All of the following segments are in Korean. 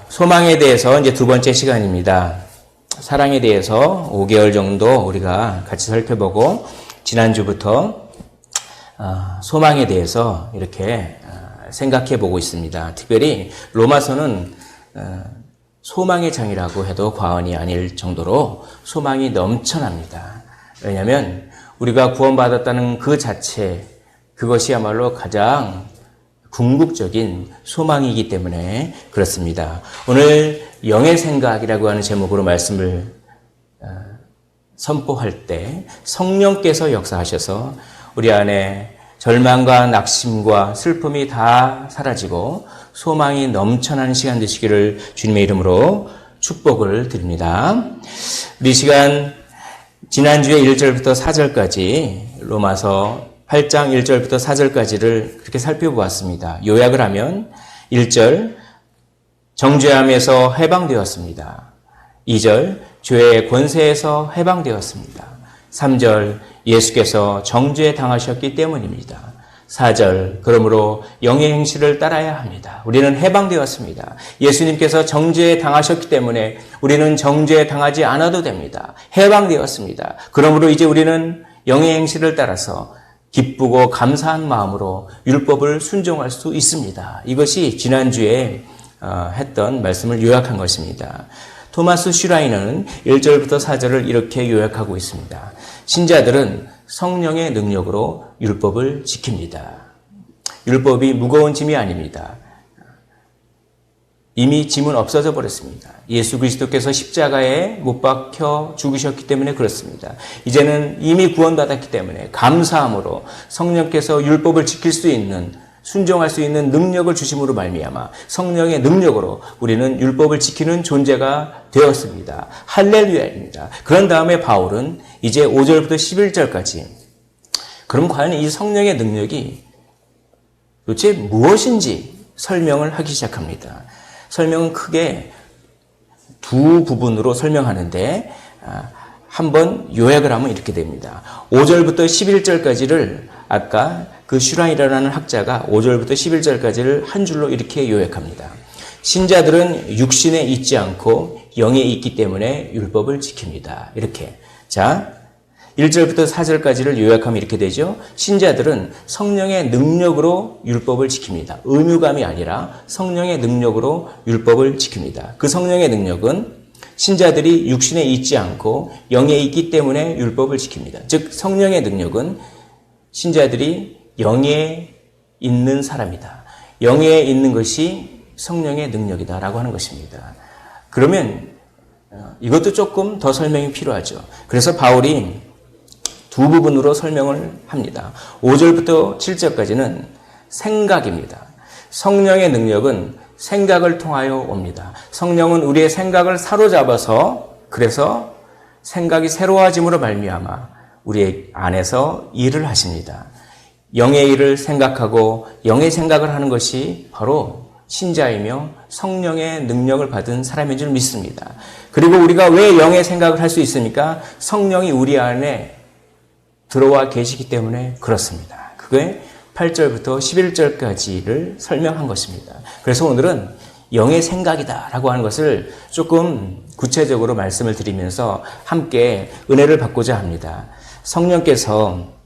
소망에 대해서 이제 두 번째 시간입니다. 사랑에 대해서 5개월 정도 우리가 같이 살펴보고, 지난주부터 소망에 대해서 이렇게 생각해 보고 있습니다. 특별히 로마서는 소망의 장이라고 해도 과언이 아닐 정도로 소망이 넘쳐납니다. 왜냐하면 우리가 구원받았다는 그 자체, 그것이야말로 가장 궁극적인 소망이기 때문에 그렇습니다. 오늘 영의 생각이라고 하는 제목으로 말씀을 선포할 때 성령께서 역사하셔서 우리 안에 절망과 낙심과 슬픔이 다 사라지고 소망이 넘쳐나는 시간 되시기를 주님의 이름으로 축복을 드립니다. 우리 시간 지난주에 1절부터 4절까지 로마서 8장 1절부터 4절까지를 그렇게 살펴보았습니다. 요약을 하면 1절 정죄함에서 해방되었습니다. 2절 죄의 권세에서 해방되었습니다. 3절 예수께서 정죄 당하셨기 때문입니다. 4절 그러므로 영의 행실을 따라야 합니다. 우리는 해방되었습니다. 예수님께서 정죄 당하셨기 때문에 우리는 정죄 당하지 않아도 됩니다. 해방되었습니다. 그러므로 이제 우리는 영의 행실을 따라서 기쁘고 감사한 마음으로 율법을 순종할 수 있습니다. 이것이 지난주에 했던 말씀을 요약한 것입니다. 토마스 슈라이너는 1절부터 4절을 이렇게 요약하고 있습니다. 신자들은 성령의 능력으로 율법을 지킵니다. 율법이 무거운 짐이 아닙니다. 이미 짐은 없어져 버렸습니다. 예수 그리스도께서 십자가에 못 박혀 죽으셨기 때문에 그렇습니다. 이제는 이미 구원받았기 때문에 감사함으로 성령께서 율법을 지킬 수 있는, 순종할 수 있는 능력을 주심으로 말미암아 성령의 능력으로 우리는 율법을 지키는 존재가 되었습니다. 할렐루야입니다. 그런 다음에 바울은 이제 5절부터 11절까지 그럼 과연 이 성령의 능력이 도대체 무엇인지 설명을 하기 시작합니다. 설명은 크게 두 부분으로 설명하는데 한번 요약을 하면 이렇게 됩니다. 5절부터 11절까지를 아까 그 슈라이너라는 학자가 5절부터 11절까지를 한 줄로 이렇게 요약합니다. 신자들은 육신에 있지 않고 영에 있기 때문에 율법을 지킵니다. 이렇게. 자, 1절부터 4절까지를 요약하면 이렇게 되죠. 신자들은 성령의 능력으로 율법을 지킵니다. 의무감이 아니라 성령의 능력으로 율법을 지킵니다. 그 성령의 능력은 신자들이 육신에 있지 않고 영에 있기 때문에 율법을 지킵니다. 즉 성령의 능력은 신자들이 영에 있는 사람이다. 영에 있는 것이 성령의 능력이다라고 하는 것입니다. 그러면 이것도 조금 더 설명이 필요하죠. 그래서 바울이 두 부분으로 설명을 합니다. 5절부터 7절까지는 생각입니다. 성령의 능력은 생각을 통하여 옵니다. 성령은 우리의 생각을 사로잡아서 그래서 생각이 새로워짐으로 말미암아 우리의 안에서 일을 하십니다. 영의 일을 생각하고 영의 생각을 하는 것이 바로 신자이며 성령의 능력을 받은 사람인 줄 믿습니다. 그리고 우리가 왜 영의 생각을 할 수 있습니까? 성령이 우리 안에 들어와 계시기 때문에 그렇습니다. 그게 8절부터 11절까지를 설명한 것입니다. 그래서 오늘은 영의 생각이다라고 하는 것을 조금 구체적으로 말씀을 드리면서 함께 은혜를 받고자 합니다. 성령께서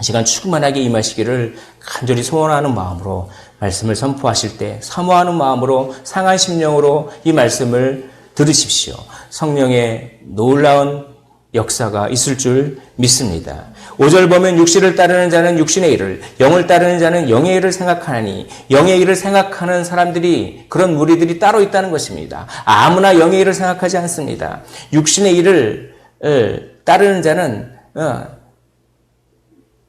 시간 충만하게 임하시기를 간절히 소원하는 마음으로 말씀을 선포하실 때 사모하는 마음으로 상한 심령으로 이 말씀을 들으십시오. 성령의 놀라운 역사가 있을 줄 믿습니다. 5절 보면 육신을 따르는 자는 육신의 일을, 영을 따르는 자는 영의 일을 생각하니 영의 일을 생각하는 사람들이, 그런 무리들이 따로 있다는 것입니다. 아무나 영의 일을 생각하지 않습니다. 육신의 일을 따르는 자는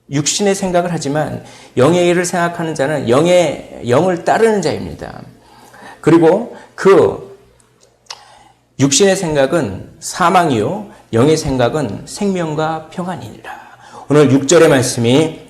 육신의 생각을 하지만 영의 일을 생각하는 자는 영을 따르는 자입니다. 그리고 그 육신의 생각은 사망이요 영의 생각은 생명과 평안이니라. 오늘 6절의 말씀이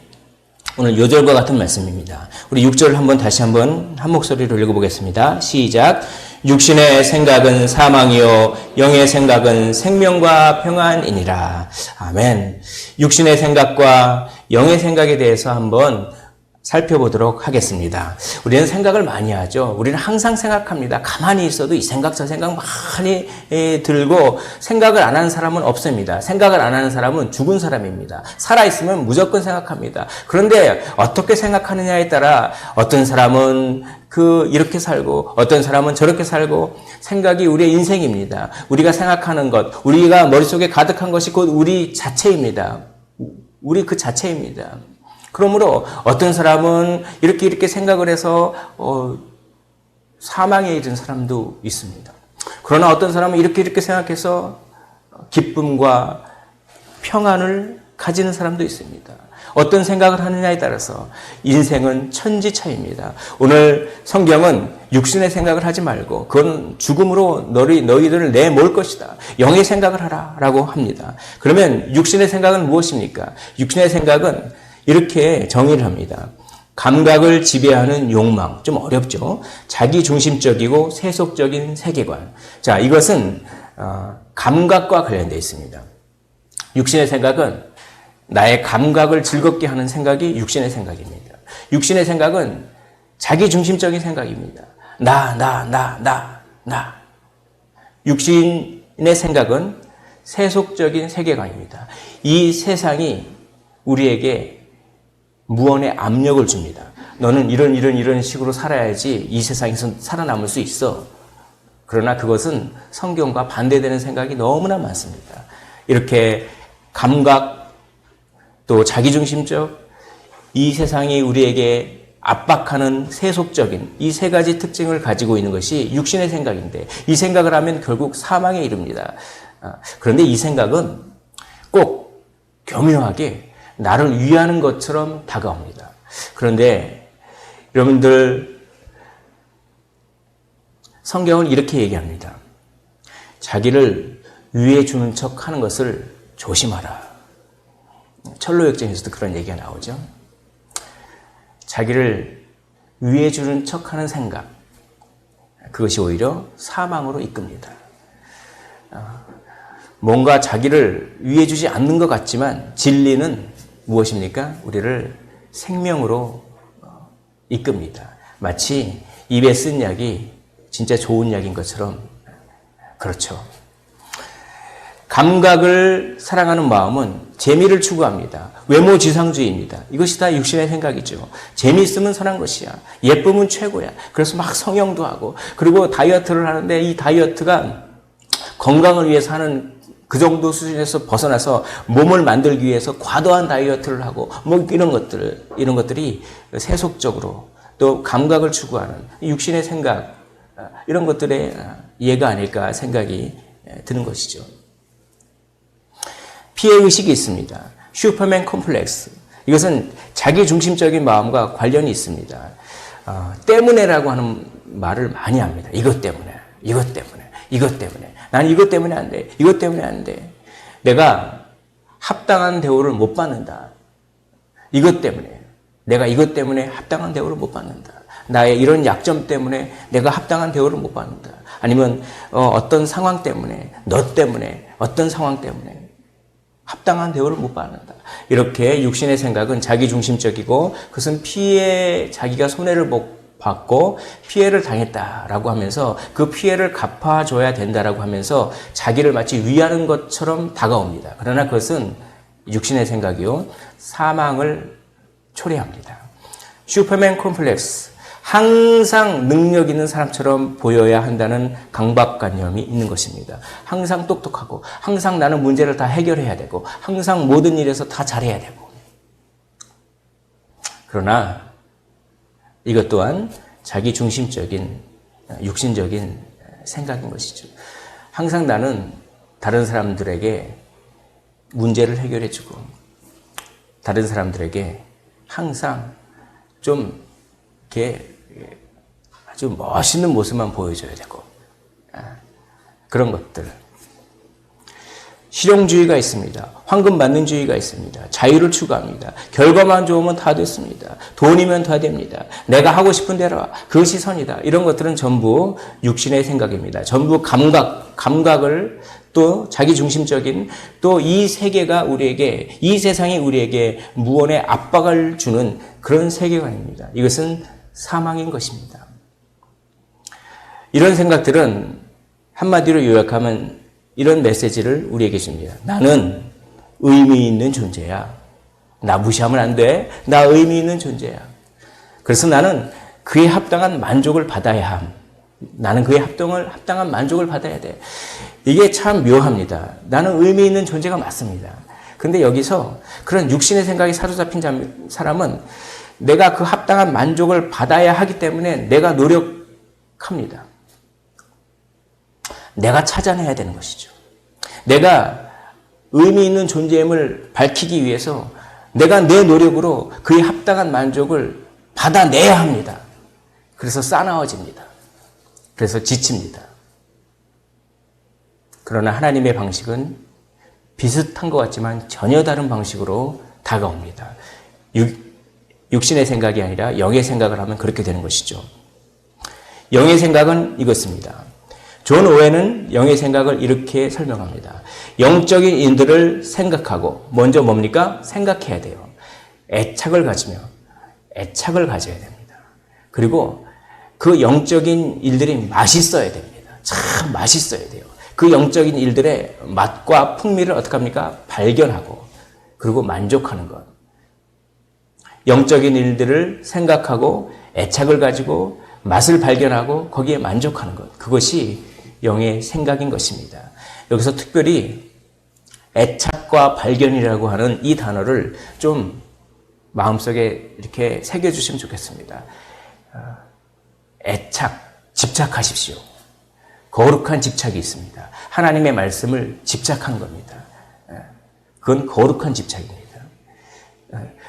오늘 요절과 같은 말씀입니다. 우리 6절 한번 다시 한번 한 목소리로 읽어보겠습니다. 시작. 육신의 생각은 사망이요 영의 생각은 생명과 평안이니라. 아멘. 육신의 생각과 영의 생각에 대해서 한번 살펴보도록 하겠습니다. 우리는 생각을 많이 하죠. 우리는 항상 생각합니다. 가만히 있어도 이 생각 저 생각 많이 들고 생각을 안 하는 사람은 없습니다. 생각을 안 하는 사람은 죽은 사람입니다. 살아있으면 무조건 생각합니다. 그런데 어떻게 생각하느냐에 따라 어떤 사람은 이렇게 살고 어떤 사람은 저렇게 살고 생각이 우리의 인생입니다. 우리가 생각하는 것, 우리가 머릿속에 가득한 것이 곧 우리 자체입니다. 우리 그 자체입니다. 그러므로 어떤 사람은 이렇게 생각을 해서 사망에 이른 사람도 있습니다. 그러나 어떤 사람은 이렇게 생각해서 기쁨과 평안을 가지는 사람도 있습니다. 어떤 생각을 하느냐에 따라서 인생은 천지차입니다. 오늘 성경은 육신의 생각을 하지 말고 그건 죽음으로 너희들을 내몰 것이다. 영의 생각을 하라 라고 합니다. 그러면 육신의 생각은 무엇입니까? 육신의 생각은 이렇게 정의를 합니다. 감각을 지배하는 욕망, 좀 어렵죠? 자기중심적이고 세속적인 세계관. 자, 이것은 감각과 관련되어 있습니다. 육신의 생각은 나의 감각을 즐겁게 하는 생각이 육신의 생각입니다. 육신의 생각은 자기중심적인 생각입니다. 나. 육신의 생각은 세속적인 세계관입니다. 이 세상이 우리에게 무언의 압력을 줍니다. 너는 이런 식으로 살아야지 이 세상에서 살아남을 수 있어. 그러나 그것은 성경과 반대되는 생각이 너무나 많습니다. 이렇게 감각 또 자기중심적 이 세상이 우리에게 압박하는 세속적인 이 세 가지 특징을 가지고 있는 것이 육신의 생각인데 이 생각을 하면 결국 사망에 이릅니다. 그런데 이 생각은 꼭 교묘하게 나를 위하는 것처럼 다가옵니다. 그런데 여러분들 성경은 이렇게 얘기합니다. 자기를 위해 주는 척 하는 것을 조심하라. 철로역정에서도 그런 얘기가 나오죠. 자기를 위해 주는 척 하는 생각, 그것이 오히려 사망으로 이끕니다. 뭔가 자기를 위해 주지 않는 것 같지만 진리는 무엇입니까? 우리를 생명으로 이끕니다. 마치 입에 쓴 약이 진짜 좋은 약인 것처럼 그렇죠. 감각을 사랑하는 마음은 재미를 추구합니다. 외모지상주의입니다. 이것이 다 육신의 생각이죠. 재미있으면 선한 것이야. 예쁨은 최고야. 그래서 막 성형도 하고 그리고 다이어트를 하는데 이 다이어트가 건강을 위해서 하는 그 정도 수준에서 벗어나서 몸을 만들기 위해서 과도한 다이어트를 하고 뭐 이런 것들이 세속적으로 또 감각을 추구하는 육신의 생각 이런 것들의 예가 아닐까 생각이 드는 것이죠. 피해의식이 있습니다. 슈퍼맨 콤플렉스. 이것은 자기중심적인 마음과 관련이 있습니다. 때문에라고 하는 말을 많이 합니다. 이것 때문에. 난 이것 때문에 안 돼. 이것 때문에 안 돼. 내가 합당한 대우를 못 받는다. 이것 때문에. 내가 이것 때문에 합당한 대우를 못 받는다. 나의 이런 약점 때문에 내가 합당한 대우를 못 받는다. 아니면 어떤 상황 때문에, 너 때문에, 어떤 상황 때문에 합당한 대우를 못 받는다. 이렇게 육신의 생각은 자기중심적이고 그것은 자기가 손해를 받고 피해를 당했다라고 하면서 그 피해를 갚아줘야 된다라고 하면서 자기를 마치 위하는 것처럼 다가옵니다. 그러나 그것은 육신의 생각이요. 사망을 초래합니다. 슈퍼맨 콤플렉스. 항상 능력 있는 사람처럼 보여야 한다는 강박관념이 있는 것입니다. 항상 똑똑하고 항상 나는 문제를 다 해결해야 되고 항상 모든 일에서 다 잘해야 되고 그러나 이것 또한 자기중심적인 육신적인 생각인 것이죠. 항상 나는 다른 사람들에게 문제를 해결해주고 다른 사람들에게 항상 좀 이렇게 아주 멋있는 모습만 보여줘야 되고 그런 것들. 실용주의가 있습니다. 황금만능주의가 있습니다. 자유를 추구합니다. 결과만 좋으면 다 됐습니다. 돈이면 다 됩니다. 내가 하고 싶은 대로 그것이 선이다. 이런 것들은 전부 육신의 생각입니다. 전부 감각을 또 자기중심적인 또 이 세계가 우리에게 이 세상이 우리에게 무언의 압박을 주는 그런 세계관입니다. 이것은 사망인 것입니다. 이런 생각들은 한마디로 요약하면 이런 메시지를 우리에게 줍니다. 나는 의미 있는 존재야. 나 무시하면 안 돼. 나 의미 있는 존재야. 그래서 나는 그에 합당한 만족을 받아야 함. 나는 그에 합당한 만족을 받아야 돼. 이게 참 묘합니다. 나는 의미 있는 존재가 맞습니다. 근데 여기서 그런 육신의 생각이 사로잡힌 사람은 내가 그 합당한 만족을 받아야 하기 때문에 내가 노력합니다. 내가 찾아내야 되는 것이죠. 내가 의미 있는 존재임을 밝히기 위해서 내가 내 노력으로 그에 합당한 만족을 받아내야 합니다. 그래서 싸나워집니다. 그래서 지칩니다. 그러나 하나님의 방식은 비슷한 것 같지만 전혀 다른 방식으로 다가옵니다. 육신의 생각이 아니라 영의 생각을 하면 그렇게 되는 것이죠. 영의 생각은 이것입니다. 존 오웬은 영의 생각을 이렇게 설명합니다. 영적인 인들을 생각하고 먼저 뭡니까? 생각해야 돼요. 애착을 가져야 됩니다. 그리고 그 영적인 일들이 맛있어야 됩니다. 참 맛있어야 돼요. 그 영적인 일들의 맛과 풍미를 어떻게 합니까? 발견하고 그리고 만족하는 것. 영적인 일들을 생각하고 애착을 가지고 맛을 발견하고 거기에 만족하는 것. 그것이 영의 생각인 것입니다. 여기서 특별히 애착과 발견이라고 하는 이 단어를 좀 마음속에 이렇게 새겨주시면 좋겠습니다. 애착, 집착하십시오. 거룩한 집착이 있습니다. 하나님의 말씀을 집착하는 겁니다. 그건 거룩한 집착입니다.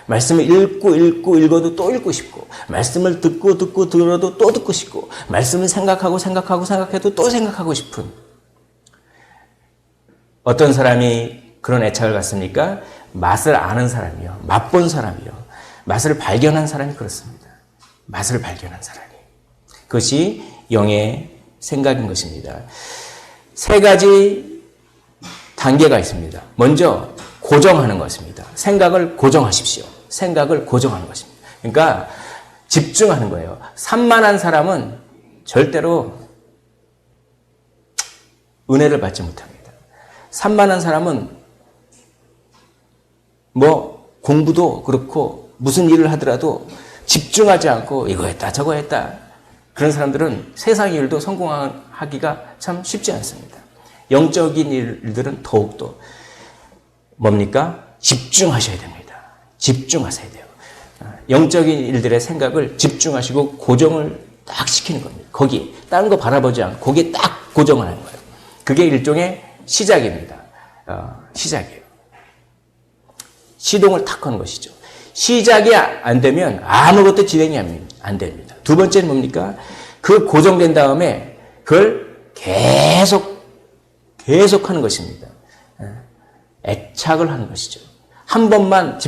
말씀을 읽어도 또 읽고 싶고, 말씀을 듣고 들어도 또 듣고 싶고, 말씀을 생각해도 또 생각하고 싶은. 어떤 사람이 그런 애착을 갖습니까? 맛을 아는 사람이요. 맛본 사람이요. 맛을 발견한 사람이 그렇습니다. 맛을 발견한 사람이. 그것이 영의 생각인 것입니다. 세 가지 단계가 있습니다. 먼저 고정하는 것입니다. 생각을 고정하십시오. 생각을 고정하는 것입니다. 그러니까 집중하는 거예요. 산만한 사람은 절대로 은혜를 받지 못합니다. 산만한 사람은 공부도 그렇고 무슨 일을 하더라도 집중하지 않고 이거 했다 저거 했다. 그런 사람들은 세상 일도 성공하기가 참 쉽지 않습니다. 영적인 일들은 더욱더 뭡니까? 집중하셔야 됩니다. 집중하셔야 돼요. 영적인 일들의 생각을 집중하시고 고정을 딱 시키는 겁니다. 거기 다른 거 바라보지 않고 거기에 딱 고정을 하는 거예요. 그게 일종의 시작입니다. 시작이에요. 시동을 탁 하는 것이죠. 시작이 안 되면 아무것도 진행이 안 됩니다. 두 번째는 뭡니까? 그 고정된 다음에 그걸 계속 하는 것입니다. 애착을 하는 것이죠. 한 번만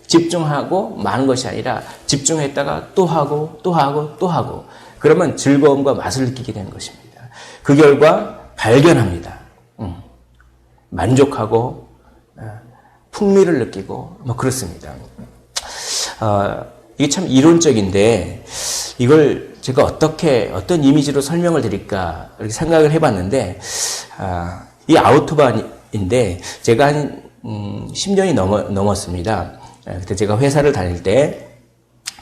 집중하고 마는 것이 아니라 집중했다가 또 하고 그러면 즐거움과 맛을 느끼게 되는 것입니다. 그 결과 발견합니다. 만족하고 풍미를 느끼고 그렇습니다. 이게 참 이론적인데 이걸 제가 어떤 이미지로 설명을 드릴까 이렇게 생각을 해봤는데 이 아우토반인데 제가 한 10년이 넘었습니다. 그때 제가 회사를 다닐 때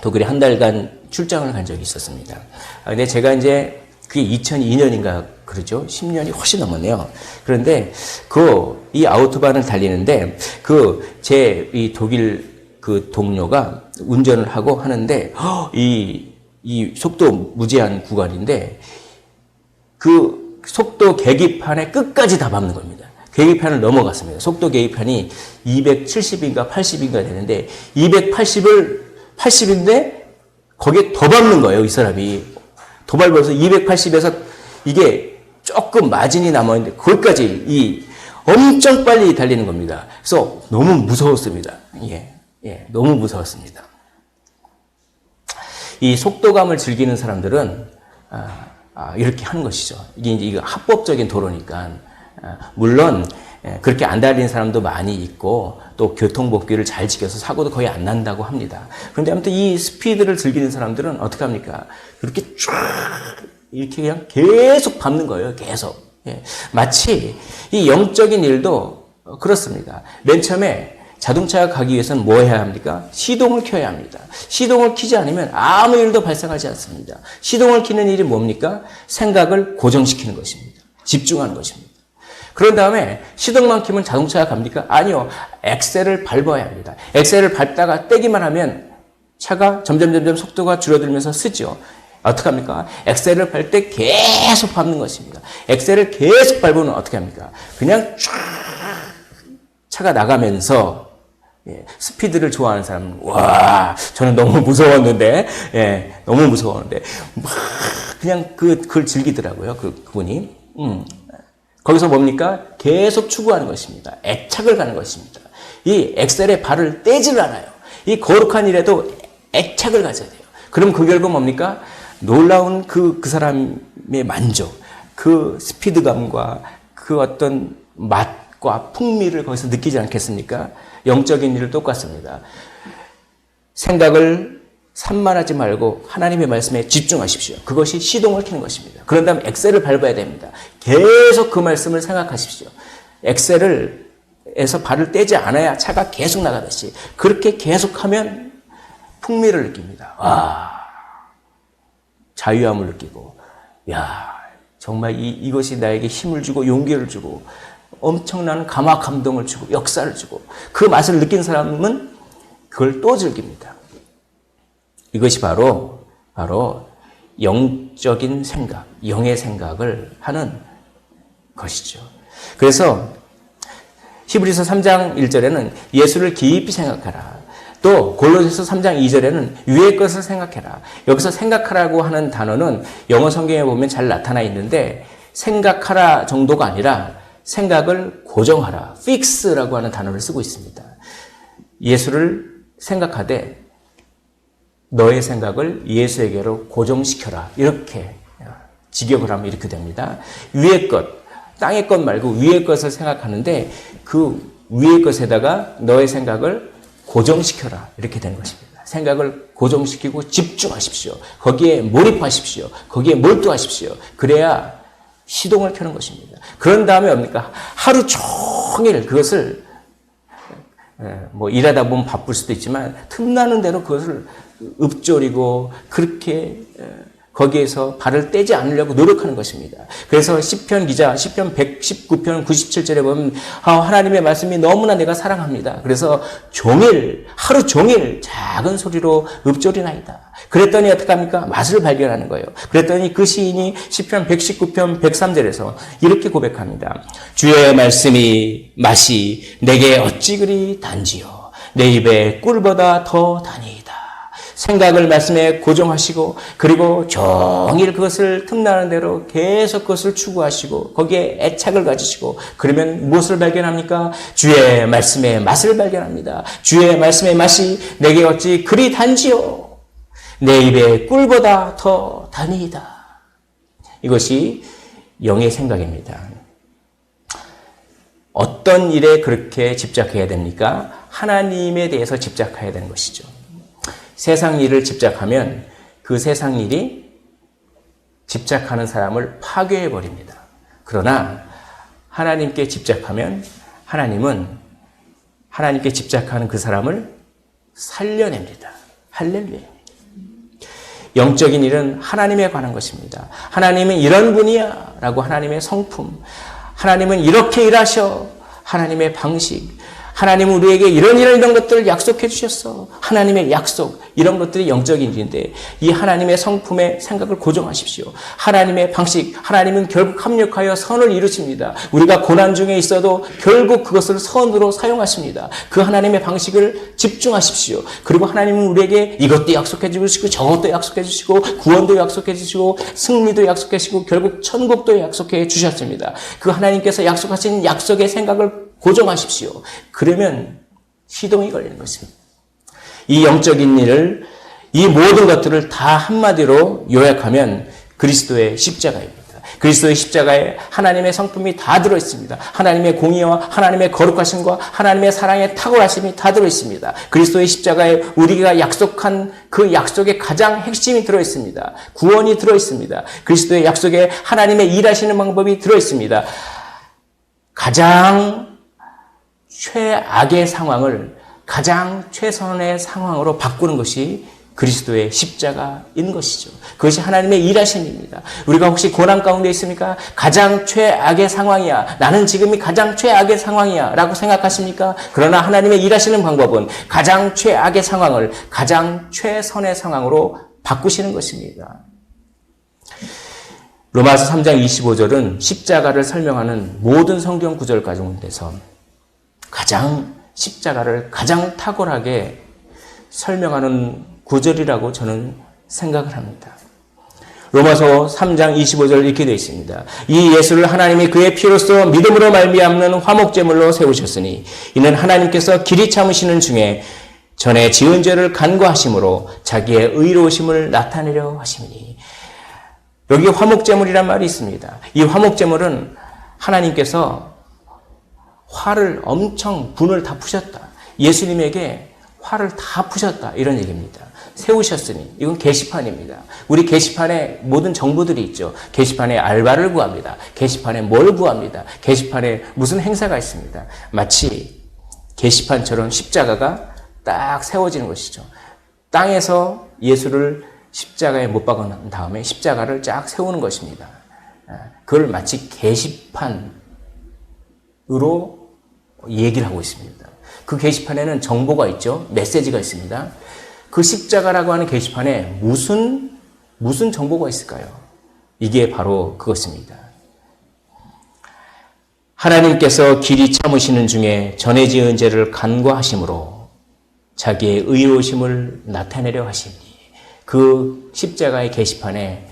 독일에 한 달간 출장을 간 적이 있었습니다. 근데 제가 이제 그게 2002년인가 그러죠. 10년이 훨씬 넘었네요. 그런데 이 아우토반을 달리는데 제 이 독일 그 동료가 운전을 하고 하는데 이 속도 무제한 구간인데 그 속도 계기판에 끝까지 다 밟는 겁니다. 계기판을 넘어갔습니다. 속도 계기판이 270인가 80인가 되는데 80인데 거기에 더 밟는 거예요. 이 사람이 더 밟아서 280에서 이게 조금 마진이 남았는데 거기까지 엄청 빨리 달리는 겁니다. 그래서 너무 무서웠습니다. 너무 무서웠습니다. 이 속도감을 즐기는 사람들은 이렇게 하는 것이죠. 이게 합법적인 도로니까 물론 그렇게 안 달리는 사람도 많이 있고 또 교통법규를 잘 지켜서 사고도 거의 안 난다고 합니다. 그런데 아무튼 이 스피드를 즐기는 사람들은 어떻게 합니까? 그렇게 쫙 이렇게 그냥 계속 밟는 거예요. 계속. 마치 이 영적인 일도 그렇습니다. 맨 처음에 자동차가 가기 위해서는 뭐 해야 합니까? 시동을 켜야 합니다. 시동을 켜지 않으면 아무 일도 발생하지 않습니다. 시동을 켜는 일이 뭡니까? 생각을 고정시키는 것입니다. 집중하는 것입니다. 그런 다음에 시동만 켜면 자동차가 갑니까? 아니요. 엑셀을 밟아야 합니다. 엑셀을 밟다가 떼기만 하면 차가 점점 속도가 줄어들면서 쓰죠. 어떻게 합니까? 엑셀을 밟을 때 계속 밟는 것입니다. 엑셀을 계속 밟으면 어떻게 합니까? 그냥 쫙 차가 나가면서 스피드를 좋아하는 사람은 와 저는 너무 무서웠는데 너무 무서웠는데 막 그냥 그걸 즐기더라고요. 그분이 거기서 뭡니까? 계속 추구하는 것입니다. 애착을 가는 것입니다. 이 엑셀에 발을 떼지를 않아요. 이 거룩한 일에도 애착을 가져야 돼요. 그럼 그 결과 뭡니까? 놀라운 그 사람의 만족, 그 스피드감과 그 어떤 맛과 풍미를 거기서 느끼지 않겠습니까? 영적인 일을 똑같습니다. 생각을 산만하지 말고 하나님의 말씀에 집중하십시오. 그것이 시동을 켜는 것입니다. 그런 다음에 엑셀을 밟아야 됩니다. 계속 그 말씀을 생각하십시오. 엑셀에서 발을 떼지 않아야 차가 계속 나가듯이 그렇게 계속하면 풍미를 느낍니다. 와, 자유함을 느끼고 야 정말 이것이 나에게 힘을 주고 용기를 주고 엄청난 감화 감동을 주고 역사를 주고 그 맛을 느낀 사람은 그걸 또 즐깁니다. 이것이 바로 영적인 생각, 영의 생각을 하는 것이죠. 그래서 히브리서 3장 1절에는 예수를 깊이 생각하라. 또 골로새서 3장 2절에는 위의 것을 생각해라. 여기서 생각하라고 하는 단어는 영어 성경에 보면 잘 나타나 있는데 생각하라 정도가 아니라 생각을 고정하라. fix라고 하는 단어를 쓰고 있습니다. 예수를 생각하되 너의 생각을 예수에게로 고정시켜라. 이렇게 직역을 하면 이렇게 됩니다. 위의 것, 땅의 것 말고 위의 것을 생각하는데 그 위의 것에다가 너의 생각을 고정시켜라. 이렇게 되는 것입니다. 생각을 고정시키고 집중하십시오. 거기에 몰입하십시오. 거기에 몰두하십시오. 그래야 시동을 켜는 것입니다. 그런 다음에 뭡니까? 하루 종일 그것을 뭐 일하다 보면 바쁠 수도 있지만 틈나는 대로 그것을 읊조리고 그렇게 거기에서 발을 떼지 않으려고 노력하는 것입니다. 그래서 시편 기자 시편 119편 97절에 보면 하나님의 말씀이 너무나 내가 사랑합니다. 그래서 하루 종일 작은 소리로 읊조리나이다. 그랬더니 어떻게 합니까? 맛을 발견하는 거예요. 그랬더니 그 시인이 시편 119편 103절에서 이렇게 고백합니다. 주의 말씀이 맛이 내게 어찌 그리 단지요 내 입에 꿀보다 더 다니이다. 생각을 말씀에 고정하시고 그리고 종일 그것을 틈나는 대로 계속 그것을 추구하시고 거기에 애착을 가지시고 그러면 무엇을 발견합니까? 주의 말씀의 맛을 발견합니다. 주의 말씀의 맛이 내게 어찌 그리 단지요 내 입에 꿀보다 더 다니이다. 이것이 영의 생각입니다. 어떤 일에 그렇게 집착해야 됩니까? 하나님에 대해서 집착해야 되는 것이죠. 세상 일을 집착하면 그 세상 일이 집착하는 사람을 파괴해 버립니다. 그러나 하나님께 집착하면 하나님은 하나님께 집착하는 그 사람을 살려냅니다. 할렐루야. 영적인 일은 하나님에 관한 것입니다. 하나님은 이런 분이야 라고 하나님의 성품, 하나님은 이렇게 일하셔, 하나님의 방식, 하나님은 우리에게 이런 것들을 약속해 주셨어. 하나님의 약속, 이런 것들이 영적인 일인데 이 하나님의 성품에 생각을 고정하십시오. 하나님의 방식, 하나님은 결국 합력하여 선을 이루십니다. 우리가 고난 중에 있어도 결국 그것을 선으로 사용하십니다. 그 하나님의 방식을 집중하십시오. 그리고 하나님은 우리에게 이것도 약속해 주시고 저것도 약속해 주시고 구원도 약속해 주시고 승리도 약속해 주시고 결국 천국도 약속해 주셨습니다. 그 하나님께서 약속하신 약속의 생각을 고정하십시오. 그러면 시동이 걸리는 것입니다. 이 영적인 일을, 이 모든 것들을 다 한마디로 요약하면 그리스도의 십자가입니다. 그리스도의 십자가에 하나님의 성품이 다 들어있습니다. 하나님의 공의와 하나님의 거룩하심과 하나님의 사랑의 탁월하심이 다 들어있습니다. 그리스도의 십자가에 우리가 약속한 그 약속의 가장 핵심이 들어있습니다. 구원이 들어있습니다. 그리스도의 약속에 하나님의 일하시는 방법이 들어있습니다. 가장 최악의 상황을 가장 최선의 상황으로 바꾸는 것이 그리스도의 십자가인 것이죠. 그것이 하나님의 일하심입니다. 우리가 혹시 고난 가운데 있습니까? 가장 최악의 상황이야. 나는 지금이 가장 최악의 상황이야. 라고 생각하십니까? 그러나 하나님의 일하시는 방법은 가장 최악의 상황을 가장 최선의 상황으로 바꾸시는 것입니다. 로마서 3장 25절은 십자가를 설명하는 모든 성경 구절 가운데서 가장 십자가를 가장 탁월하게 설명하는 구절이라고 저는 생각을 합니다. 로마서 3장 25절 이렇게 되어 있습니다. 이 예수를 하나님이 그의 피로써 믿음으로 말미암는 화목제물로 세우셨으니 이는 하나님께서 길이 참으시는 중에 전에 지은 죄를 간과하심으로 자기의 의로우심을 나타내려 하심이니. 여기 화목제물이란 말이 있습니다. 이 화목제물은 하나님께서 화를 엄청 분을 다 푸셨다. 예수님에게 화를 다 푸셨다. 이런 얘기입니다. 세우셨으니 이건 게시판입니다. 우리 게시판에 모든 정보들이 있죠. 게시판에 알바를 구합니다. 게시판에 뭘 구합니다. 게시판에 무슨 행사가 있습니다. 마치 게시판처럼 십자가가 딱 세워지는 것이죠. 땅에서 예수를 십자가에 못 박은 다음에 십자가를 쫙 세우는 것입니다. 그걸 마치 게시판으로 얘기를 하고 있습니다. 그 게시판에는 정보가 있죠. 메시지가 있습니다. 그 십자가라고 하는 게시판에 무슨 정보가 있을까요? 이게 바로 그것입니다. 하나님께서 길이 참으시는 중에 전에 지은 죄를 간과하심으로 자기의 의로우심을 나타내려 하시니 그 십자가의 게시판에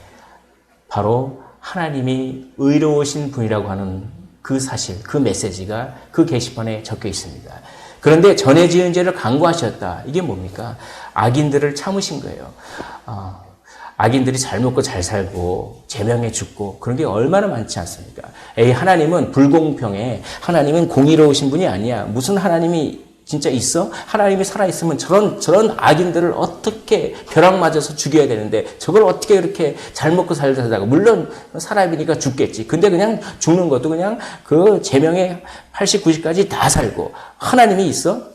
바로 하나님이 의로우신 분이라고 하는 그 사실, 그 메시지가 그 게시판에 적혀 있습니다. 그런데 전에 지은 죄를 간과하셨다. 이게 뭡니까? 악인들을 참으신 거예요. 악인들이 잘 먹고 잘 살고 제명해 죽고 그런 게 얼마나 많지 않습니까? 하나님은 불공평해. 하나님은 공의로우신 분이 아니야. 무슨 하나님이 진짜 있어? 하나님이 살아있으면 저런 악인들을 어떻게 벼락 맞아서 죽여야 되는데 저걸 어떻게 이렇게 잘 먹고 살다가 물론 사람이니까 죽겠지. 근데 그냥 죽는 것도 그냥 그 제명에 80, 90까지 다 살고 하나님이 있어?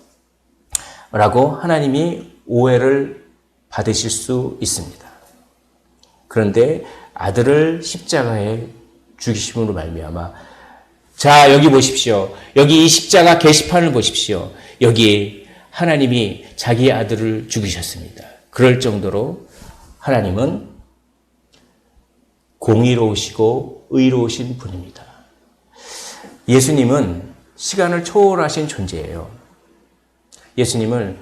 라고 하나님이 오해를 받으실 수 있습니다. 그런데 아들을 십자가에 죽이심으로 말미암아 자 여기 보십시오. 여기 이 십자가 게시판을 보십시오. 여기 하나님이 자기의 아들을 죽이셨습니다. 그럴 정도로 하나님은 공의로우시고 의로우신 분입니다. 예수님은 시간을 초월하신 존재예요. 예수님은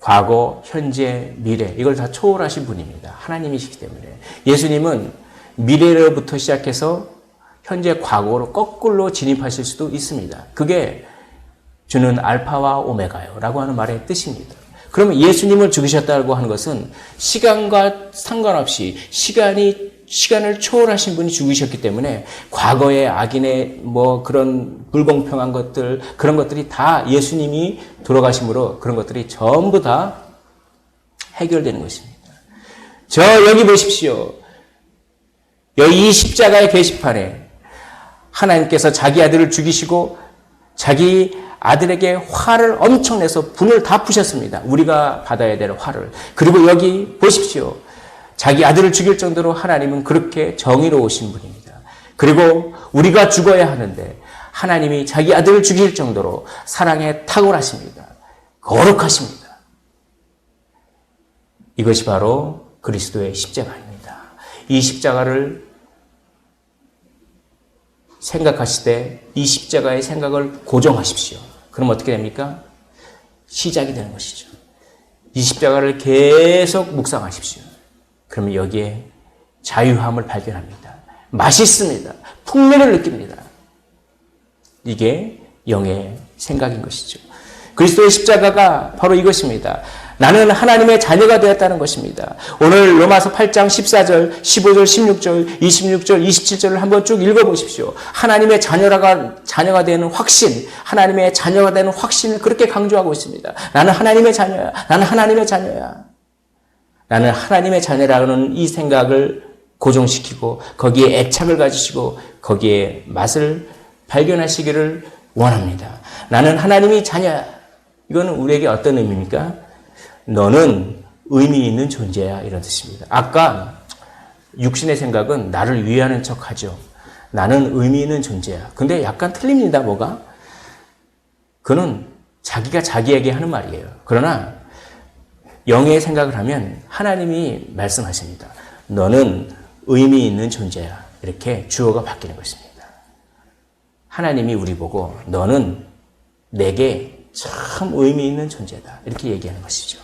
과거, 현재, 미래 이걸 다 초월하신 분입니다. 하나님이시기 때문에. 예수님은 미래로부터 시작해서 현재 과거로 거꾸로 진입하실 수도 있습니다. 그게 주는 알파와 오메가요 라고 하는 말의 뜻입니다. 그러면 예수님을 죽이셨다고 하는 것은 시간과 상관없이 시간을 초월하신 분이 죽으셨기 때문에 과거의 악인의 그런 불공평한 것들 그런 것들이 다 예수님이 돌아가심으로 그런 것들이 전부 다 해결되는 것입니다. 여기 보십시오. 여기 이 십자가의 게시판에 하나님께서 자기 아들을 죽이시고 자기 아들에게 화를 엄청 내서 분을 다 푸셨습니다. 우리가 받아야 될 화를. 그리고 여기 보십시오. 자기 아들을 죽일 정도로 하나님은 그렇게 정의로우신 분입니다. 그리고 우리가 죽어야 하는데 하나님이 자기 아들을 죽일 정도로 사랑에 탁월하십니다. 거룩하십니다. 이것이 바로 그리스도의 십자가입니다. 이 십자가를 생각하실 때 이 십자가의 생각을 고정하십시오. 그럼 어떻게 됩니까? 시작이 되는 것이죠. 이 십자가를 계속 묵상하십시오. 그러면 여기에 자유함을 발견합니다. 맛있습니다. 풍미를 느낍니다. 이게 영의 생각인 것이죠. 그리스도의 십자가가 바로 이것입니다. 나는 하나님의 자녀가 되었다는 것입니다. 오늘 로마서 8장 14절, 15절, 16절, 26절, 27절을 한번 쭉 읽어보십시오. 하나님의 자녀가 되는 확신, 하나님의 자녀가 되는 확신을 그렇게 강조하고 있습니다. 나는 하나님의 자녀야. 나는 하나님의 자녀야. 나는 하나님의 자녀라는 이 생각을 고정시키고 거기에 애착을 가지시고 거기에 맛을 발견하시기를 원합니다. 나는 하나님의 자녀야. 이거는 우리에게 어떤 의미입니까? 너는 의미 있는 존재야, 이런 뜻입니다. 아까 육신의 생각은 나를 위하는 척하죠. 나는 의미 있는 존재야. 근데 약간 틀립니다. 뭐가? 그는 자기가 자기에게 하는 말이에요. 그러나 영의 생각을 하면 하나님이 말씀하십니다. 너는 의미 있는 존재야. 이렇게 주어가 바뀌는 것입니다. 하나님이 우리 보고 너는 내게 참 의미 있는 존재다. 이렇게 얘기하는 것이죠.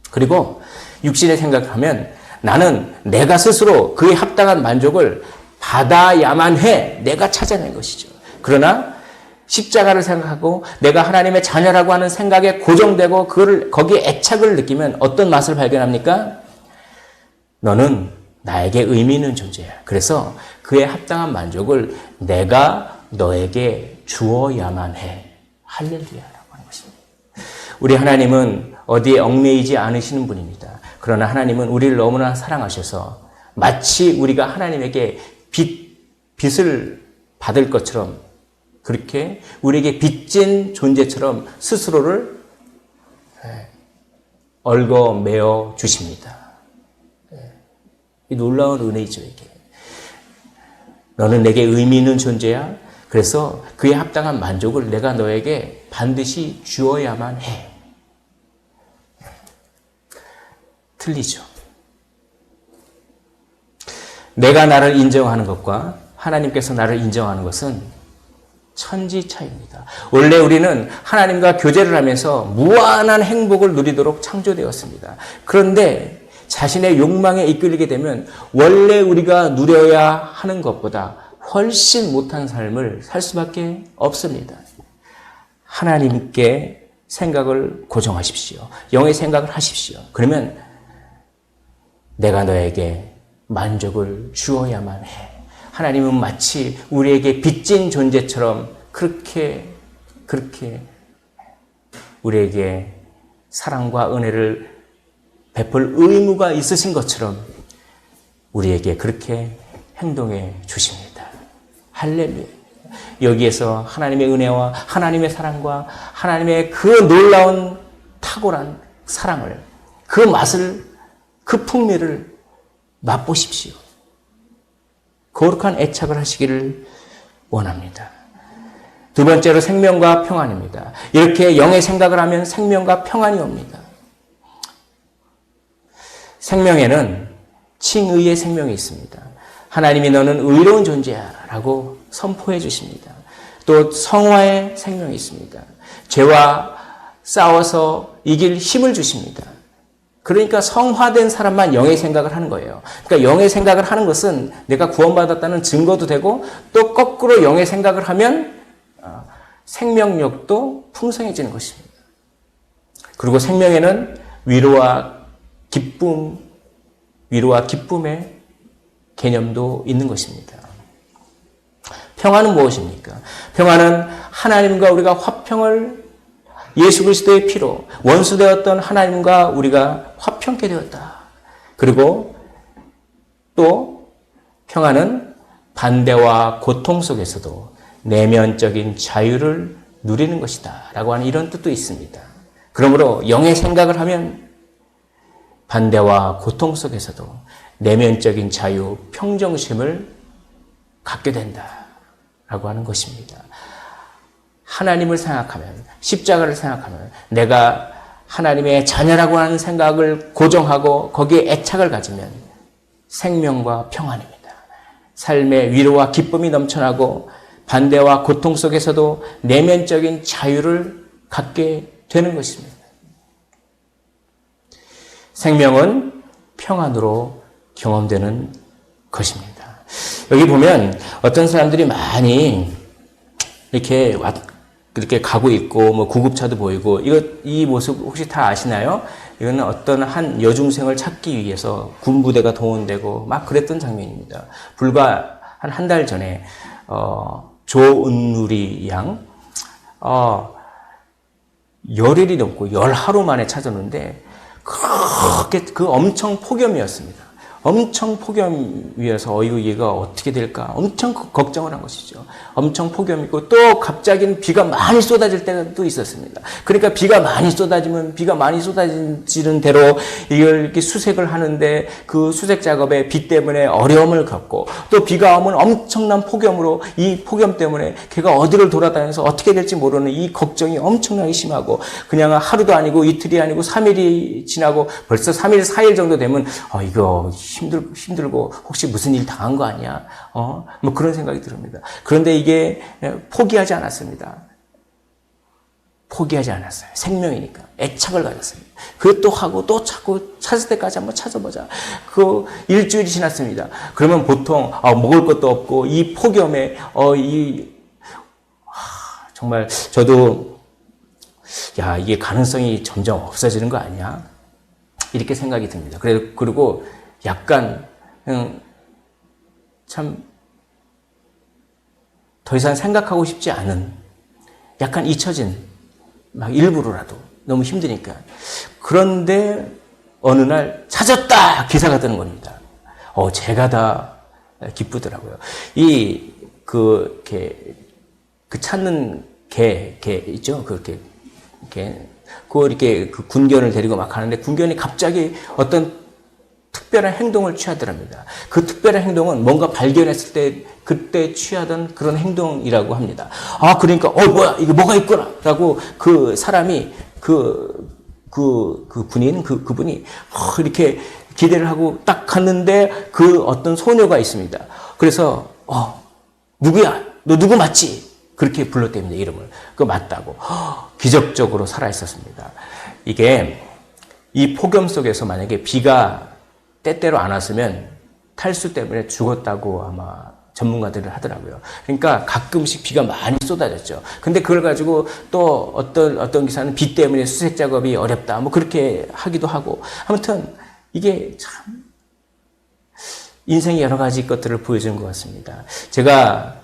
그리고 육신의 생각을 하면 나는 내가 스스로 그에 합당한 만족을 받아야만 해. 내가 찾아낸 것이죠. 그러나 십자가를 생각하고 내가 하나님의 자녀라고 하는 생각에 고정되고 거기에 애착을 느끼면 어떤 맛을 발견합니까? 너는 나에게 의미 있는 존재야. 그래서 그에 합당한 만족을 내가 너에게 주어야만 해. 할렐루야라고 하는 것입니다. 우리 하나님은 어디에 얽매이지 않으시는 분입니다. 그러나 하나님은 우리를 너무나 사랑하셔서 마치 우리가 하나님에게 빚을 받을 것처럼 그렇게 우리에게 빚진 존재처럼 스스로를 얽어매어 주십니다. 이 놀라운 은혜이죠, 이게. 너는 내게 의미 있는 존재야. 그래서 그에 합당한 만족을 내가 너에게 반드시 주어야만 해. 틀리죠. 내가 나를 인정하는 것과 하나님께서 나를 인정하는 것은 천지 차이입니다. 원래 우리는 하나님과 교제를 하면서 무한한 행복을 누리도록 창조되었습니다. 그런데 자신의 욕망에 이끌리게 되면 원래 우리가 누려야 하는 것보다 훨씬 못한 삶을 살 수밖에 없습니다. 하나님께 생각을 고정하십시오. 영의 생각을 하십시오. 그러면 내가 너에게 만족을 주어야만 해. 하나님은 마치 우리에게 빚진 존재처럼 그렇게 우리에게 사랑과 은혜를 베풀 의무가 있으신 것처럼 우리에게 그렇게 행동해 주십니다. 할렐루야. 여기에서 하나님의 은혜와 하나님의 사랑과 하나님의 그 놀라운 탁월한 사랑을, 그 맛을, 그 풍미를 맛보십시오. 거룩한 애착을 하시기를 원합니다. 두 번째로 생명과 평안입니다. 이렇게 영의 생각을 하면 생명과 평안이 옵니다. 생명에는 칭의의 생명이 있습니다. 하나님이 너는 의로운 존재야 라고 선포해 주십니다. 또 성화의 생명이 있습니다. 죄와 싸워서 이길 힘을 주십니다. 그러니까 성화된 사람만 영의 생각을 하는 거예요. 그러니까 영의 생각을 하는 것은 내가 구원받았다는 증거도 되고 또 거꾸로 영의 생각을 하면 생명력도 풍성해지는 것입니다. 그리고 생명에는 위로와 기쁨의 개념도 있는 것입니다. 평화는 무엇입니까? 평화는 하나님과 우리가 화평을 예수 그리스도의 피로 원수되었던 하나님과 우리가 화평케 되었다. 그리고 또 평화는 반대와 고통 속에서도 내면적인 자유를 누리는 것이다 라고 하는 이런 뜻도 있습니다. 그러므로 영의 생각을 하면 반대와 고통 속에서도 내면적인 자유, 평정심을 갖게 된다라고 하는 것입니다. 하나님을 생각하면, 십자가를 생각하면 내가 하나님의 자녀라고 하는 생각을 고정하고 거기에 애착을 가지면 생명과 평안입니다. 삶의 위로와 기쁨이 넘쳐나고 반대와 고통 속에서도 내면적인 자유를 갖게 되는 것입니다. 생명은 평안으로 경험되는 것입니다. 여기 보면 어떤 사람들이 많이 이렇게 가고 있고, 구급차도 보이고, 이 모습 혹시 다 아시나요? 이거는 어떤 한 여중생을 찾기 위해서 군부대가 동원되고 막 그랬던 장면입니다. 불과 한 달 전에 조은누리 양 열흘이 넘고 10하루 만에 찾았는데 그렇게 그 엄청 폭염이었습니다. 엄청 폭염이어서 얘가 어떻게 될까 엄청 걱정을 한 것이죠. 엄청 폭염이고 또 갑자기 비가 많이 쏟아질 때도 있었습니다. 그러니까 비가 많이 쏟아지는 대로 이걸 이렇게 수색을 하는데 그 수색 작업에 비 때문에 어려움을 겪고 또 비가 오면 엄청난 폭염으로 이 폭염 때문에 걔가 어디를 돌아다녀서 어떻게 될지 모르는 이 걱정이 엄청나게 심하고 그냥 하루도 아니고 이틀이 아니고 3일이 지나고 벌써 3일, 4일 정도 되면 이거 힘들고 혹시 무슨 일 당한 거 아니야? 뭐 그런 생각이 듭니다. 그런데 이게 포기하지 않았습니다. 포기하지 않았어요. 생명이니까 애착을 가졌습니다. 그것도 하고 또 찾을 때까지 한번 찾아보자. 그 일주일이 지났습니다. 그러면 보통 먹을 것도 없고 이 폭염에 정말 저도 이게 가능성이 점점 없어지는 거 아니야? 이렇게 생각이 듭니다. 그리고 약간 참 더 이상 생각하고 싶지 않은 약간 잊혀진 막 일부러라도 너무 힘드니까 그런데 어느 날 찾았다 기사가 뜨는 겁니다. 제가 다 기쁘더라고요. 그 찾는 개 있죠? 그걸 이렇게 그 군견을 데리고 막 가는데 군견이 갑자기 어떤 특별한 행동을 취하더랍니다. 그 특별한 행동은 뭔가 발견했을 때 그때 취하던 그런 행동이라고 합니다. 그러니까 뭐야 이게 뭐가 있구나 라고 그 사람이 군인 그분이 이렇게 기대를 하고 딱 갔는데 그 어떤 소녀가 있습니다. 그래서 누구야? 너 누구 맞지? 그렇게 불렀답니다. 이름을. 맞다고. 기적적으로 살아 있었습니다. 이게 이 폭염 속에서 만약에 비가 때때로 안 왔으면 탈수 때문에 죽었다고 아마 전문가들은 하더라고요. 그러니까 가끔씩 비가 많이 쏟아졌죠. 근데 그걸 가지고 또 어떤 기사는 비 때문에 수색 작업이 어렵다. 뭐 그렇게 하기도 하고. 아무튼 이게 참 인생의 여러 가지 것들을 보여주는 것 같습니다. 제가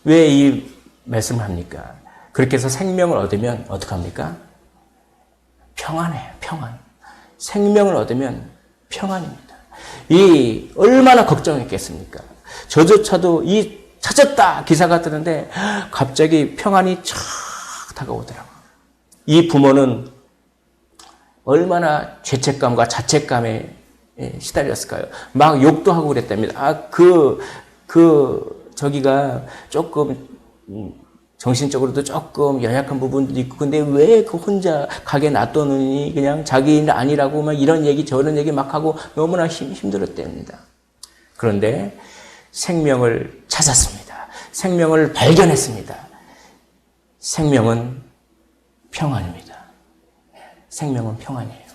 왜 이 말씀을 합니까? 그렇게 해서 생명을 얻으면 어떡합니까? 평안해요. 평안. 생명을 얻으면 평안입니다. 얼마나 걱정했겠습니까? 저조차도 찾았다 기사가 뜨는데 갑자기 평안이 촥 다가오더라고요. 이 부모는 얼마나 죄책감과 자책감에 시달렸을까요? 막 욕도 하고 그랬답니다. 저기가 조금 정신적으로도 조금 연약한 부분도 있고 근데 왜 그 혼자 가게 놔두느니 그냥 자기 일 아니라고 막 이런 얘기 저런 얘기 막 하고 너무나 힘들었답니다. 그런데 생명을 찾았습니다. 생명을 발견했습니다. 생명은 평안입니다. 생명은 평안이에요.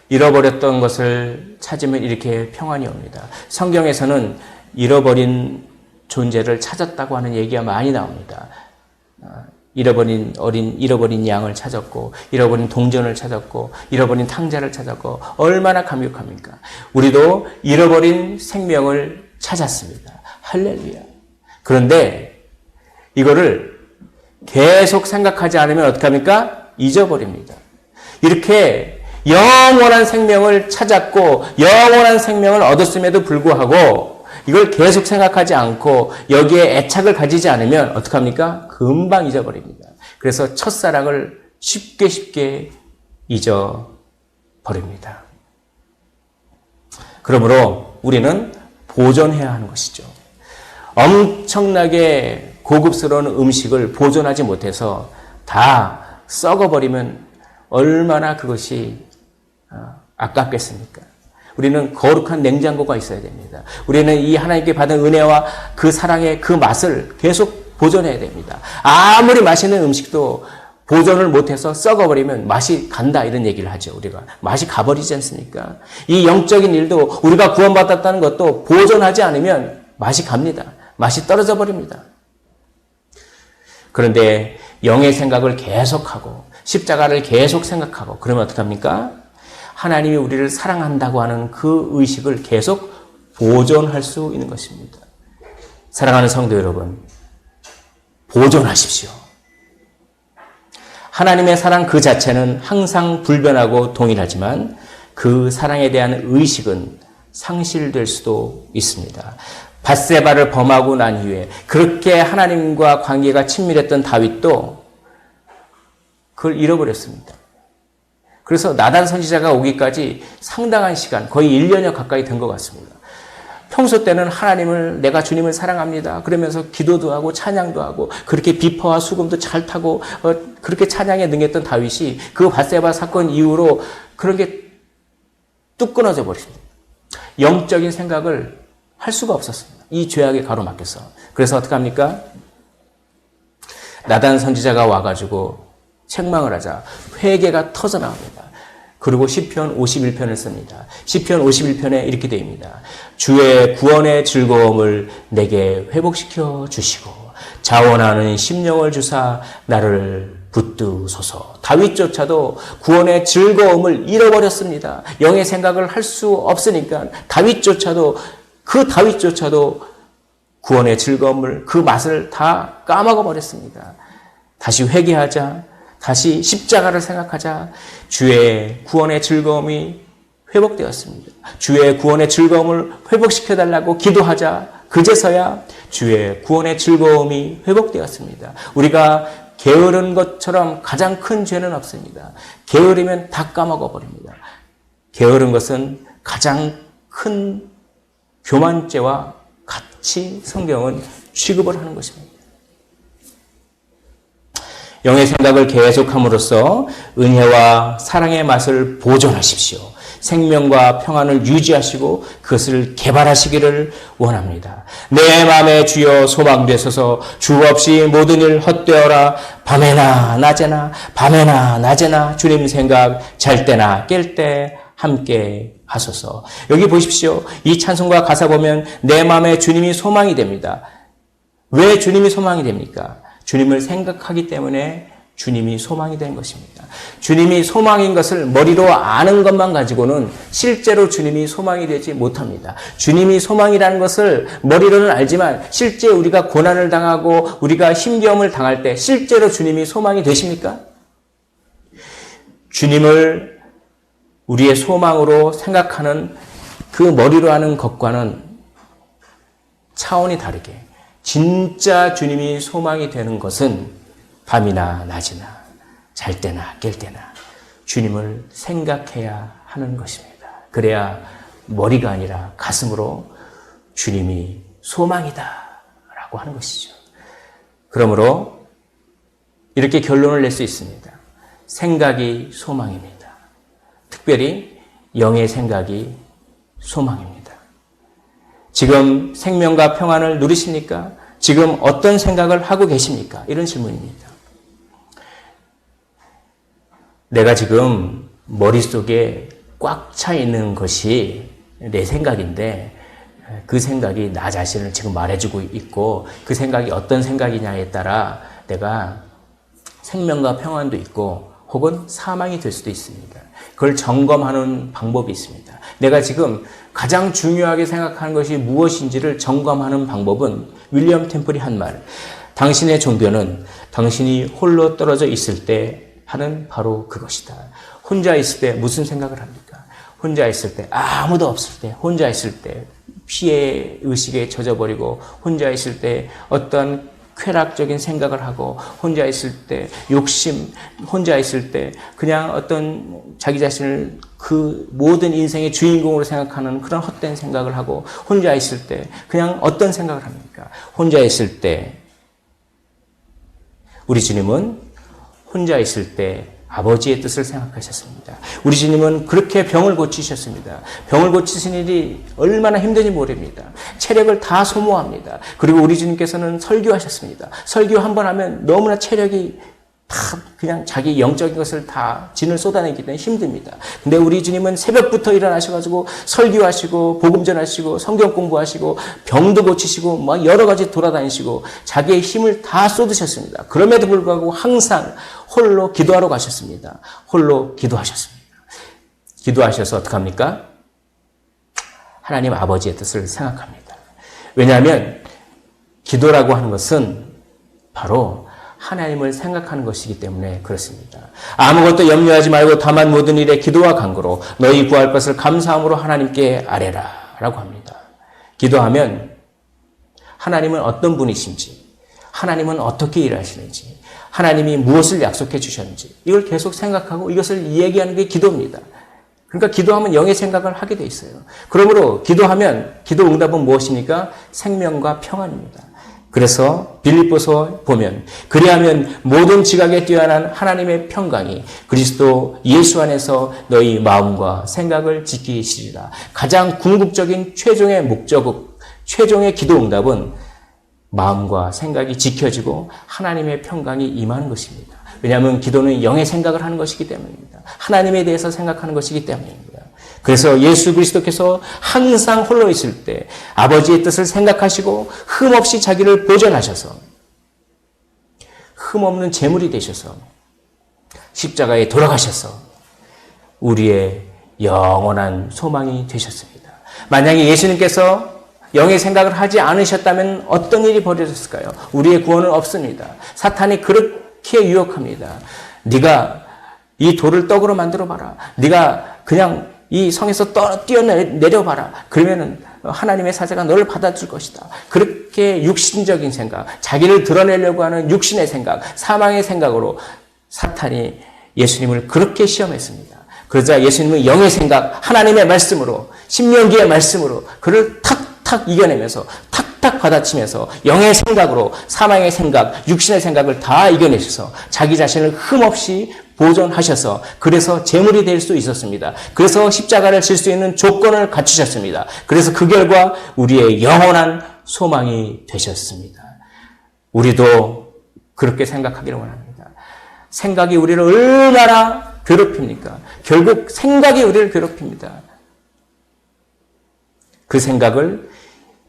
잃어버렸던 것을 찾으면 이렇게 평안이 옵니다. 성경에서는 잃어버린 존재를 찾았다고 하는 얘기가 많이 나옵니다. 잃어버린 양을 찾았고, 잃어버린 동전을 찾았고, 잃어버린 탕자를 찾았고, 얼마나 감격합니까? 우리도 잃어버린 생명을 찾았습니다. 할렐루야. 그런데 이거를 계속 생각하지 않으면 어떡합니까? 잊어버립니다. 이렇게 영원한 생명을 찾았고, 영원한 생명을 얻었음에도 불구하고, 이걸 계속 생각하지 않고 여기에 애착을 가지지 않으면 어떡합니까? 금방 잊어버립니다. 그래서 첫사랑을 쉽게 잊어버립니다. 그러므로 우리는 보존해야 하는 것이죠. 엄청나게 고급스러운 음식을 보존하지 못해서 다 썩어버리면 얼마나 그것이 아깝겠습니까? 우리는 거룩한 냉장고가 있어야 됩니다. 우리는 이 하나님께 받은 은혜와 그 사랑의 그 맛을 계속 보존해야 됩니다. 아무리 맛있는 음식도 보존을 못해서 썩어버리면 맛이 간다 이런 얘기를 하죠. 우리가 맛이 가버리지 않습니까? 이 영적인 일도 우리가 구원받았다는 것도 보존하지 않으면 맛이 갑니다. 맛이 떨어져 버립니다. 그런데 영의 생각을 계속하고 십자가를 계속 생각하고 그러면 어떡합니까? 하나님이 우리를 사랑한다고 하는 그 의식을 계속 보존할 수 있는 것입니다. 사랑하는 성도 여러분, 보존하십시오. 하나님의 사랑 그 자체는 항상 불변하고 동일하지만 그 사랑에 대한 의식은 상실될 수도 있습니다. 밧세바를 범하고 난 이후에 그렇게 하나님과 관계가 친밀했던 다윗도 그걸 잃어버렸습니다. 그래서 나단 선지자가 오기까지 상당한 시간, 거의 1년여 가까이 된 것 같습니다. 평소 때는 하나님을, 내가 주님을 사랑합니다. 그러면서 기도도 하고 찬양도 하고 그렇게 비파와 수금도 잘 타고 그렇게 찬양에 능했던 다윗이 그 밧세바 사건 이후로 그런 게 뚝 끊어져 버립니다. 영적인 생각을 할 수가 없었습니다. 이 죄악에 가로막혀서. 그래서 어떡합니까? 나단 선지자가 와가지고 책망을 하자 회개가 터져나옵니다. 그리고 시편 51편을 씁니다. 시편 51편에 이렇게 되어있습니다. 주의 구원의 즐거움을 내게 회복시켜 주시고 자원하는 심령을 주사 나를 붙드소서. 다윗조차도 구원의 즐거움을 잃어버렸습니다. 영의 생각을 할 수 없으니까 다윗조차도 구원의 즐거움을, 그 맛을 다 까먹어 버렸습니다. 다시 회개하자. 다시 십자가를 생각하자. 주의 구원의 즐거움이 회복되었습니다. 주의 구원의 즐거움을 회복시켜달라고 기도하자. 그제서야 주의 구원의 즐거움이 회복되었습니다. 우리가 게으른 것처럼 가장 큰 죄는 없습니다. 게으르면 다 까먹어버립니다. 게으른 것은 가장 큰 교만죄와 같이 성경은 취급을 하는 것입니다. 영의 생각을 계속함으로써 은혜와 사랑의 맛을 보존하십시오. 생명과 평안을 유지하시고 그것을 개발하시기를 원합니다. 내 마음에 주여 소망되소서. 주 없이 모든 일 헛되어라. 밤에나 낮에나 주님 생각 잘 때나 깰 때 함께 하소서. 여기 보십시오. 이 찬송가 가사 보면 내 마음에 주님이 소망이 됩니다. 왜 주님이 소망이 됩니까? 주님을 생각하기 때문에 주님이 소망이 된 것입니다. 주님이 소망인 것을 머리로 아는 것만 가지고는 실제로 주님이 소망이 되지 못합니다. 주님이 소망이라는 것을 머리로는 알지만 실제 우리가 고난을 당하고 우리가 힘겨움을 당할 때 실제로 주님이 소망이 되십니까? 주님을 우리의 소망으로 생각하는 그 머리로 아는 것과는 차원이 다르게 진짜 주님이 소망이 되는 것은 밤이나 낮이나 잘 때나 깰 때나 주님을 생각해야 하는 것입니다. 그래야 머리가 아니라 가슴으로 주님이 소망이다 라고 하는 것이죠. 그러므로 이렇게 결론을 낼 수 있습니다. 생각이 소망입니다. 특별히 영의 생각이 소망입니다. 지금 생명과 평안을 누리십니까? 지금 어떤 생각을 하고 계십니까? 이런 질문입니다. 내가 지금 머릿속에 꽉 차 있는 것이 내 생각인데 그 생각이 나 자신을 지금 말해주고 있고 그 생각이 어떤 생각이냐에 따라 내가 생명과 평안도 있고 혹은 사망이 될 수도 있습니다. 그걸 점검하는 방법이 있습니다. 내가 지금 가장 중요하게 생각하는 것이 무엇인지를 점검하는 방법은 윌리엄 템플이 한 말. 당신의 종교는 당신이 홀로 떨어져 있을 때 하는 바로 그것이다. 혼자 있을 때 무슨 생각을 합니까? 혼자 있을 때, 아무도 없을 때, 혼자 있을 때 피해 의식에 젖어버리고 혼자 있을 때 어떤 쾌락적인 생각을 하고 혼자 있을 때 욕심, 혼자 있을 때 그냥 어떤 자기 자신을 그 모든 인생의 주인공으로 생각하는 그런 헛된 생각을 하고 혼자 있을 때 그냥 어떤 생각을 합니까? 혼자 있을 때 우리 주님은 혼자 있을 때 아버지의 뜻을 생각하셨습니다. 우리 주님은 그렇게 병을 고치셨습니다. 병을 고치신 일이 얼마나 힘든지 모릅니다. 체력을 다 소모합니다. 그리고 우리 주님께서는 설교하셨습니다. 설교 한 번 하면 너무나 체력이 다 그냥 자기 영적인 것을 다 진을 쏟아내기 때문에 힘듭니다. 근데 우리 주님은 새벽부터 일어나셔가지고 설교하시고 복음 전하시고 성경 공부하시고 병도 고치시고 막 여러 가지 돌아다니시고 자기의 힘을 다 쏟으셨습니다. 그럼에도 불구하고 항상 홀로 기도하러 가셨습니다. 홀로 기도하셨습니다. 기도하셔서 어떡합니까? 하나님 아버지의 뜻을 생각합니다. 왜냐하면 기도라고 하는 것은 바로 하나님을 생각하는 것이기 때문에 그렇습니다. 아무것도 염려하지 말고 다만 모든 일에 기도와 간구로 너희 구할 것을 감사함으로 하나님께 아뢰라 라고 합니다. 기도하면 하나님은 어떤 분이신지, 하나님은 어떻게 일하시는지, 하나님이 무엇을 약속해 주셨는지 이걸 계속 생각하고 이것을 이야기하는 게 기도입니다. 그러니까 기도하면 영의 생각을 하게 돼 있어요. 그러므로 기도하면 기도 응답은 무엇입니까? 생명과 평안입니다. 그래서 빌립보서 보면 그리하면 모든 지각에 뛰어난 하나님의 평강이 그리스도 예수 안에서 너희 마음과 생각을 지키시리라. 가장 궁극적인 최종의 목적, 최종의 기도 응답은 마음과 생각이 지켜지고 하나님의 평강이 임하는 것입니다. 왜냐하면 기도는 영의 생각을 하는 것이기 때문입니다. 하나님에 대해서 생각하는 것이기 때문입니다. 그래서 예수 그리스도께서 항상 홀로 있을 때 아버지의 뜻을 생각하시고 흠없이 자기를 보존하셔서 흠없는 제물이 되셔서 십자가에 돌아가셔서 우리의 영원한 소망이 되셨습니다. 만약에 예수님께서 영의 생각을 하지 않으셨다면 어떤 일이 벌어졌을까요? 우리의 구원은 없습니다. 사탄이 그렇게 유혹합니다. 네가 이 돌을 떡으로 만들어 봐라. 네가 그냥 이 성에서 뛰어내려봐라. 그러면은 하나님의 사자가 너를 받아줄 것이다. 그렇게 육신적인 생각, 자기를 드러내려고 하는 육신의 생각, 사망의 생각으로 사탄이 예수님을 그렇게 시험했습니다. 그러자 예수님은 영의 생각, 하나님의 말씀으로, 신명기의 말씀으로 그를 탁탁 이겨내면서 탁탁 받아치면서 영의 생각으로 사망의 생각, 육신의 생각을 다 이겨내셔서 자기 자신을 흠없이 보존하셔서 그래서 제물이 될 수 있었습니다. 그래서 십자가를 질 수 있는 조건을 갖추셨습니다. 그래서 그 결과 우리의 영원한 소망이 되셨습니다. 우리도 그렇게 생각하기를 원합니다. 생각이 우리를 얼마나 괴롭힙니까? 결국 생각이 우리를 괴롭힙니다. 그 생각을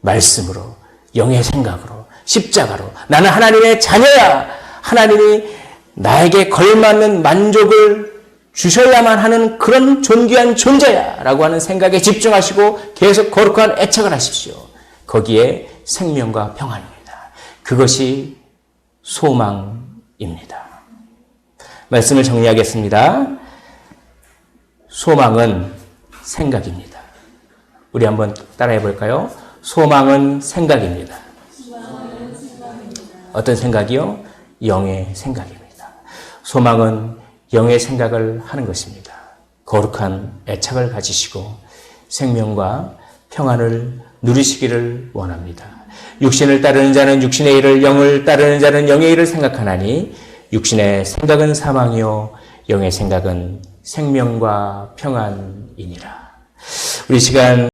말씀으로, 영의 생각으로, 십자가로 나는 하나님의 자녀야. 하나님이 나에게 걸맞는 만족을 주셔야만 하는 그런 존귀한 존재야 라고 하는 생각에 집중하시고 계속 거룩한 애착을 하십시오. 거기에 생명과 평안입니다. 그것이 소망입니다. 말씀을 정리하겠습니다. 소망은 생각입니다. 우리 한번 따라해 볼까요? 소망은 생각입니다. 어떤 생각이요? 영의 생각입니다. 소망은 영의 생각을 하는 것입니다. 거룩한 애착을 가지시고 생명과 평안을 누리시기를 원합니다. 육신을 따르는 자는 육신의 일을, 영을 따르는 자는 영의 일을 생각하나니 육신의 생각은 사망이요 영의 생각은 생명과 평안이니라. 우리 시간